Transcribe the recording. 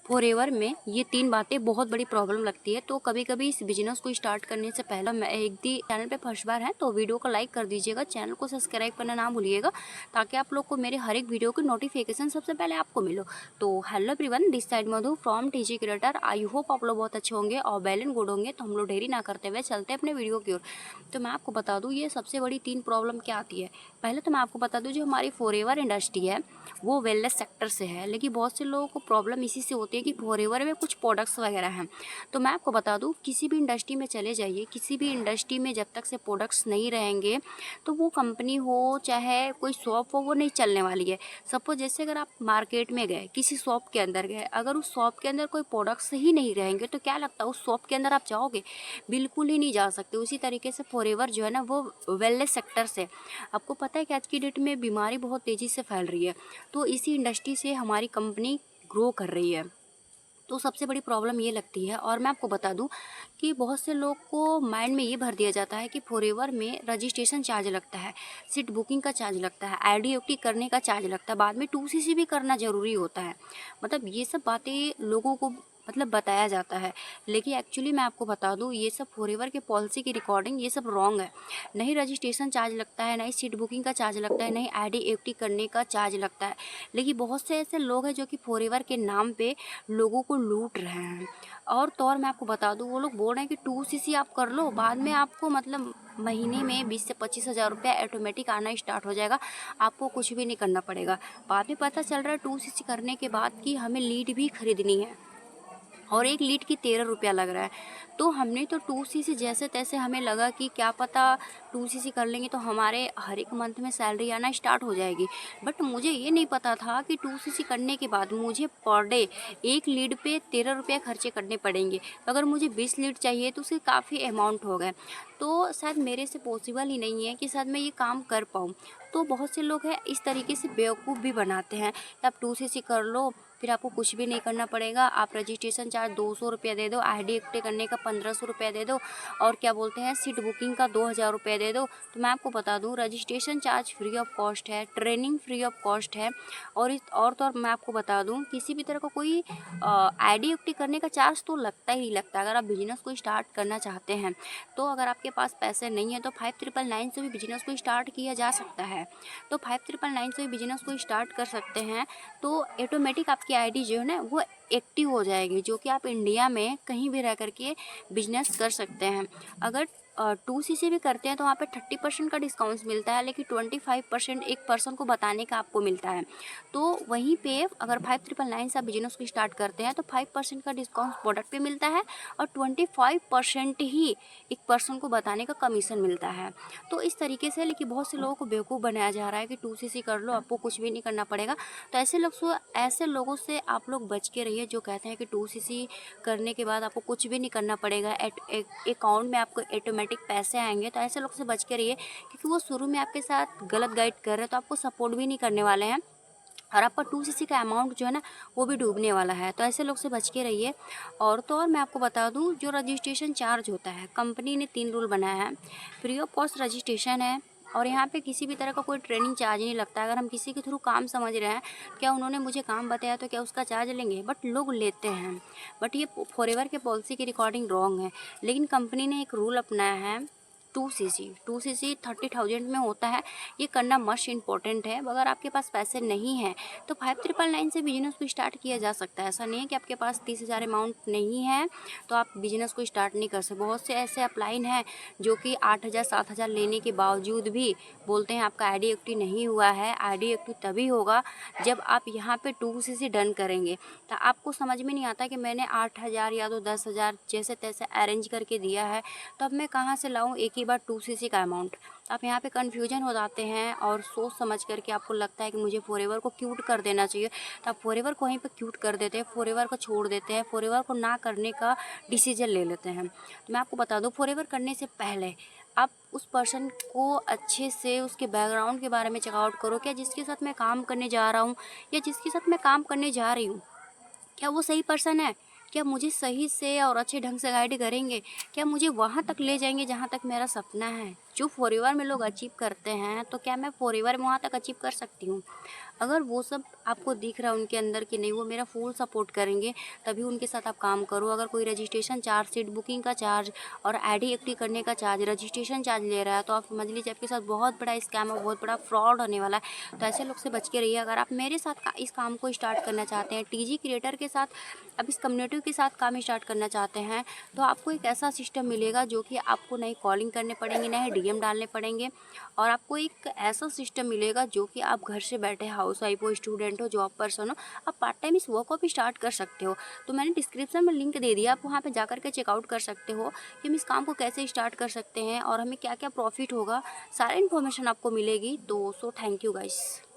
Forever में ये 3 बातें बहुत बड़ी प्रॉब्लम लगती है। तो कभी-कभी इस बिज़नेस को स्टार्ट करने से पहले मैं यदि चैनल पे फर्स्ट बार हैं तो वीडियो को लाइक कर दीजिएगा, चैनल को सब्सक्राइब करना ना भूलिएगा, ताकि आप लोग को मेरे हर एक वीडियो की नोटिफिकेशन सबसे पहले आपको मिलो। तो hello everyone, this side Madhu from TG creator. I hope आप लोग बहुत अच्छे होंगे और वेल एंड गुड होंगे। तो हम लोग देरी ना करते हुए चलते हैं अपने वीडियो की ओर। तो मैं आपको बता दूँ ये सबसे बड़ी 3 प्रॉब्लम क्या आती है। पहले तो मैं आपको बता दूँ, जो हमारी फॉरएवर इंडस्ट्री है वो वेलनेस सेक्टर से है, लेकिन बहुत से लोगों को प्रॉब्लम इसी से होती है कि फॉरएवर में कुछ प्रोडक्ट्स वगैरह हैं। तो मैं आपको बता दूं, किसी भी इंडस्ट्री में चले जाइए, किसी भी इंडस्ट्री में जब तक से प्रोडक्ट्स नहीं रहेंगे तो वो कंपनी हो चाहे कोई शॉप हो, वो नहीं चलने वाली है। सपोज जैसे अगर आप मार्केट में गए, किसी शॉप के अंदर गए, अगर उस शॉप के अंदर कोई प्रोडक्ट्स ही नहीं रहेंगे तो क्या लगता है उस शॉप के अंदर आप जाओगे? बिल्कुल ही नहीं जा सकते। उसी तरीके से फॉरएवर जो है ना वो वेलनेस सेक्टर से, आपको पता है कि आज की डेट में बीमारी बहुत तेज़ी से फैल रही है। तो इसी इंडस्ट्री से हमारी कंपनी ग्रो कर रही है। तो सबसे बड़ी प्रॉब्लम ये लगती है। और मैं आपको बता दूं कि बहुत से लोग को माइंड में ये भर दिया जाता है कि फॉरएवर में रजिस्ट्रेशन चार्ज लगता है, सीट बुकिंग का चार्ज लगता है, आईडी करने का चार्ज लगता है, बाद में 2CC भी करना ज़रूरी होता है। मतलब ये सब बातें लोगों को बताया जाता है, लेकिन एक्चुअली मैं आपको बता दूं ये सब फॉरएवर के पॉलिसी की रिकॉर्डिंग ये सब रॉन्ग है। नहीं रजिस्ट्रेशन चार्ज लगता है, नहीं सीट बुकिंग का चार्ज लगता है, नहीं आईडी करने का चार्ज लगता है। लेकिन बहुत से ऐसे लोग हैं जो कि फॉरएवर के नाम पे लोगों को लूट रहे हैं। और तो और मैं आपको बता दूं, वो लोग बोल रहे हैं कि 2CC आप कर लो, बाद में आपको महीने में 20 से 25 हज़ार रुपया ऑटोमेटिक आना स्टार्ट हो जाएगा, आपको कुछ भी नहीं करना पड़ेगा। बाद में पता चल रहा है 2CC करने के बाद कि हमें लीड भी खरीदनी है और एक लीड की 13 रुपया लग रहा है। तो हमने तो 2CC जैसे तैसे, हमें लगा कि क्या पता 2CC कर लेंगे तो हमारे हर एक मंथ में सैलरी आना स्टार्ट हो जाएगी। बट मुझे ये नहीं पता था कि 2CC करने के बाद मुझे पर डे एक लीड पे 13 रुपया खर्चे करने पड़ेंगे। तो अगर मुझे 20 लीड चाहिए तो उसके काफ़ी अमाउंट हो गए। तो शायद मेरे से पॉसिबल ही नहीं है कि शायद मैं ये काम कर पाऊँ। तो बहुत से लोग हैं इस तरीके से बेवकूफ़ भी बनाते हैं कि आप 2CC कर लो, फिर आपको कुछ भी नहीं करना पड़ेगा, आप रजिस्ट्रेशन चार्ज 200 रुपया दे दो, आईडी एक्टिव करने का 1500 रुपया दे दो, और क्या बोलते हैं सीट बुकिंग का 2000 रुपया दे दो। तो मैं आपको बता दूं, registration charge free of cost है, ट्रेनिंग फ्री ऑफ कॉस्ट है। और तो और मैं आपको बता दूं, किसी भी तरह का कोई आईडी एक्टिव करने का चार्ज तो लगता ही नहीं लगता अगर आप बिजनेस को स्टार्ट करना चाहते हैं। तो अगर आपके पास पैसे नहीं है तो 5999 से भी बिजनेस को स्टार्ट किया जा सकता है। तो 5999 से भी बिजनेस को स्टार्ट कर सकते हैं। तो ऑटोमेटिक आपकी आईडी जो है ना वो एक्टिव हो जाएगी, जो कि आप इंडिया में कहीं भी रह करके बिजनेस कर सकते हैं। अगर 2CC भी करते हैं तो वहाँ पे 30% का डिस्काउंट मिलता है, लेकिन 25% एक पर्सन को बताने का आपको मिलता है। तो वहीं पे अगर 5999 से आप बिजनेस को स्टार्ट करते हैं तो 5% का डिस्काउंट प्रोडक्ट पे मिलता है और 25% ही एक पर्सन को बताने का कमीशन मिलता है। तो इस तरीके से, लेकिन बहुत से लोगों को बेवकूफ़ बनाया जा रहा है कि 2CC कर लो, आपको कुछ भी नहीं करना पड़ेगा। तो ऐसे लोगों से आप लोग बच के रहिए जो कहते हैं कि 2CC करने के बाद आपको कुछ भी नहीं करना पड़ेगा, अकाउंट में आपको ऑटोमेटिक पैसे आएंगे। तो ऐसे लोग से बच के रहिए, क्योंकि वो शुरू में आपके साथ गलत गाइड कर रहे हैं, तो आपको सपोर्ट भी नहीं करने वाले हैं और आपका 2CC का अमाउंट जो है ना वो भी डूबने वाला है। तो ऐसे लोग से बच के रहिए। और तो और मैं आपको बता दूं, जो रजिस्ट्रेशन चार्ज होता है, कंपनी ने 3 रूल बनाया है। फ्री ऑफ कॉस्ट रजिस्ट्रेशन है, और यहाँ पे किसी भी तरह का कोई ट्रेनिंग चार्ज नहीं लगता है। अगर हम किसी के थ्रू काम समझ रहे हैं, क्या उन्होंने मुझे काम बताया तो क्या उसका चार्ज लेंगे? बट लोग लेते हैं। बट ये फॉरएवर के पॉलिसी की रिकॉर्डिंग रॉन्ग है। लेकिन कंपनी ने एक रूल अपनाया है, 2CC 30,000 में होता है। ये करना मस्ट इम्पॉर्टेंट है। अगर आपके पास पैसे नहीं हैं तो 5999 से बिजनेस को स्टार्ट किया जा सकता है। ऐसा नहीं है कि आपके पास 30,000 अमाउंट नहीं है तो आप बिजनेस को स्टार्ट नहीं कर सकते। बहुत से ऐसे अपलाइन हैं जो कि 8,000 7,000 लेने के बावजूद भी बोलते हैं आपका आईडी एक्टिव नहीं हुआ है। आईडी एक्टिव तभी होगा जब आप यहाँ पे 2CC डन करेंगे। तो आपको समझ में नहीं आता कि मैंने 8,000 या तो 10,000 जैसे तैसे अरेंज करके दिया है, तो अब मैं कहाँ से लाऊं एक ही बार 2CC का अमाउंट? आप यहाँ पे कन्फ्यूजन हो जाते हैं और सोच समझ करके आपको लगता है कि मुझे फॉरएवर को क्यूट कर देना चाहिए, तो आप फॉरएवर को वहीं पे क्यूट कर देते हैं, फॉरएवर को छोड़ देते हैं, फॉरएवर को ना करने का डिसीजन ले लेते हैं। तो मैं आपको बता दूँ, फॉरएवर करने से पहले आप उस पर्सन को अच्छे से उसके बैकग्राउंड के बारे में चेकआउट करो। क्या जिसके साथ मैं काम करने जा रहा हूँ या जिसके साथ मैं काम करने जा रही हूँ, क्या वो सही पर्सन है? क्या मुझे सही से और अच्छे ढंग से गाइड करेंगे? क्या मुझे वहाँ तक ले जाएंगे जहाँ तक मेरा सपना है? जो फॉरएवर में लोग अचीव करते हैं, तो क्या मैं फॉरएवर में वहाँ तक अचीव कर सकती हूँ? अगर वो सब आपको दिख रहा है उनके अंदर कि नहीं वो मेरा फुल सपोर्ट करेंगे, तभी उनके साथ आप काम करो। अगर कोई रजिस्ट्रेशन चार्ज, सीट बुकिंग का चार्ज और आईडी एक्टिव करने का चार्ज, रजिस्ट्रेशन चार्ज ले रहा है, तो आप समझ लीजिए आपके साथ बहुत बड़ा स्कैम और बहुत बड़ा फ्रॉड होने वाला है। तो ऐसे लोग से बच के रहिए। अगर आप मेरे साथ इस काम को स्टार्ट करना चाहते हैं, टीजी क्रिएटर के साथ, अब इस कम्युनिटी के साथ काम स्टार्ट करना चाहते हैं, तो आपको एक ऐसा सिस्टम मिलेगा जो कि आपको नहीं कॉलिंग करने पड़ेंगे, ना ही डीएम डालने पड़ेंगे, और आपको एक ऐसा सिस्टम मिलेगा जो कि आप घर से बैठे हाउस वाइफ हो, स्टूडेंट हो, जॉब पर्सन हो, आप पार्ट टाइम इस वर्क को भी स्टार्ट कर सकते हो। तो मैंने डिस्क्रिप्शन में लिंक दे दिया, आप वहाँ पे जाकर के चेकआउट कर सकते हो कि हम इस काम को कैसे स्टार्ट कर सकते हैं और हमें क्या क्या प्रॉफिट होगा, सारी इन्फॉर्मेशन आपको मिलेगी। तो थैंक यू गाइस।